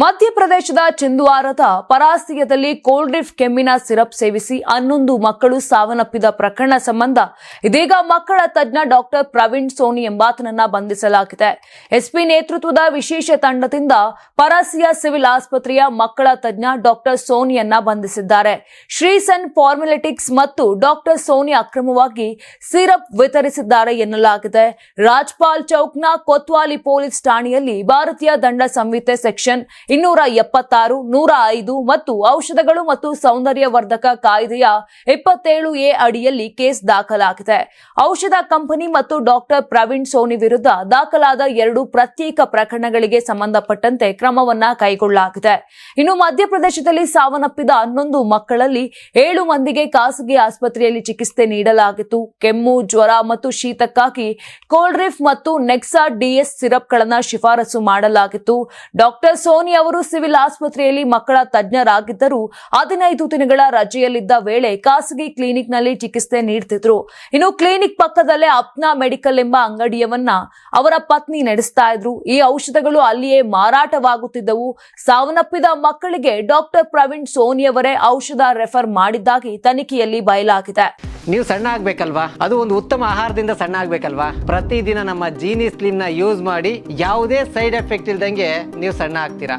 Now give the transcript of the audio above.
ಮಧ್ಯಪ್ರದೇಶದ ಚಿಂದ್ವಾರದ ಪರಾಸಿಯದಲ್ಲಿ cold ಡ್ರಿಫ್ ಕೆಮ್ಮಿನ syrup ಸೇವಿಸಿ 11 ಮಕ್ಕಳು ಸಾವನ್ನಪ್ಪಿದ ಪ್ರಕರಣ ಸಂಬಂಧ ಇದೀಗ ಮಕ್ಕಳ ತಜ್ಞ ಡಾಕ್ಟರ್ ಪ್ರವೀಣ್ ಸೋನಿ ಎಂಬಾತನನ್ನ ಬಂಧಿಸಲಾಗಿದೆ. ಎಸ್ಪಿ ನೇತೃತ್ವದ ವಿಶೇಷ ತಂಡದಿಂದ ಪರಾಸಿಯ ಸಿವಿಲ್ ಆಸ್ಪತ್ರೆಯ ಮಕ್ಕಳ ತಜ್ಞ ಡಾಕ್ಟರ್ ಸೋನಿಯನ್ನ ಬಂಧಿಸಿದ್ದಾರೆ. ಶ್ರೀಸನ್ ಫಾರ್ಮುಲೆಟಿಕ್ಸ್ ಮತ್ತು ಡಾಕ್ಟರ್ ಸೋನಿ ಅಕ್ರಮವಾಗಿ ಸಿರಪ್ ವಿತರಿಸಿದ್ದಾರೆ ಎನ್ನಲಾಗಿದೆ. ರಾಜ್ಪಾಲ್ ಚೌಕ್ನ ಕೊತ್ವಾಲಿ ಪೊಲೀಸ್ ಠಾಣೆಯಲ್ಲಿ ಭಾರತೀಯ ದಂಡ ಸಂಹಿತೆ ಸೆಕ್ಷನ್ 276, 105 ಮತ್ತು ಔಷಧಗಳು ಮತ್ತು ಸೌಂದರ್ಯವರ್ಧಕ ಕಾಯ್ದೆಯ 27A ಅಡಿಯಲ್ಲಿ ಕೇಸ್ ದಾಖಲಾಗಿದೆ. ಔಷಧ ಕಂಪನಿ ಮತ್ತು ಡಾಕ್ಟರ್ ಪ್ರವೀಣ್ ಸೋನಿ ವಿರುದ್ಧ ದಾಖಲಾದ 2 ಪ್ರತ್ಯೇಕ ಪ್ರಕರಣಗಳಿಗೆ ಸಂಬಂಧಪಟ್ಟಂತೆ ಕ್ರಮವನ್ನ ಕೈಗೊಳ್ಳಲಾಗಿದೆ. ಇನ್ನು ಮಧ್ಯಪ್ರದೇಶದಲ್ಲಿ ಸಾವನ್ನಪ್ಪಿದ 11 ಮಕ್ಕಳಲ್ಲಿ 7 ಮಂದಿಗೆ ಖಾಸಗಿ ಆಸ್ಪತ್ರೆಯಲ್ಲಿ ಚಿಕಿತ್ಸೆ ನೀಡಲಾಗಿತ್ತು. ಕೆಮ್ಮು, ಜ್ವರ ಮತ್ತು ಶೀತಕ್ಕಾಗಿ ಕೋಲ್ಡ್ ಡ್ರಿಫ್ ಮತ್ತು ನೆಕ್ಸಾ ಡಿಎಸ್ ಸಿರಪ್ಗಳನ್ನು ಶಿಫಾರಸು ಮಾಡಲಾಗಿತ್ತು. ಡಾಕ್ಟರ್ ಸೋನಿ ಅವರು ಸಿವಿಲ್ ಆಸ್ಪತ್ರೆಯಲ್ಲಿ ಮಕ್ಕಳ ತಜ್ಞರಾಗಿದ್ದರು. 15 ದಿನಗಳ ರಜೆಯಲ್ಲಿದ್ದ ವೇಳೆ ಖಾಸಗಿ ಕ್ಲಿನಿಕ್ನಲ್ಲಿ ಚಿಕಿತ್ಸೆ ನೀಡುತ್ತಿದ್ರು. ಇನ್ನು ಕ್ಲಿನಿಕ್ ಪಕ್ಕದಲ್ಲೇ ಅಪ್ನಾ ಮೆಡಿಕಲ್ ಎಂಬ ಅಂಗಡಿಯವನ್ನ ಅವರ ಪತ್ನಿ ನಡೆಸ್ತಾ ಇದ್ರು. ಈ ಔಷಧಗಳು ಅಲ್ಲಿಯೇ ಮಾರಾಟವಾಗುತ್ತಿದ್ದವು. ಸಾವನ್ನಪ್ಪಿದ ಮಕ್ಕಳಿಗೆ ಡಾಕ್ಟರ್ ಪ್ರವೀಣ್ ಸೋನಿಯವರೇ ಔಷಧ ರೆಫರ್ ಮಾಡಿದ್ದಾಗಿ ತನಿಖೆಯಲ್ಲಿ ಬಯಲಾಗಿದೆ. ನೀವು ಸಣ್ಣ ಆಗ್ಬೇಕಲ್ವಾ? ಅದು ಒಂದು ಉತ್ತಮ ಆಹಾರದಿಂದ ಸಣ್ಣ ಆಗ್ಬೇಕಲ್ವಾ? ಪ್ರತಿದಿನ ನಮ್ಮ ಜೀನಿ ಸ್ಲಿಮ್ ನ ಯೂಸ್ ಮಾಡಿ ಯಾವುದೇ ಸೈಡ್ ಎಫೆಕ್ಟ್ ಇಲ್ದಂಗೆ ನೀವು ಸಣ್ಣ ಆಗ್ತೀರಾ.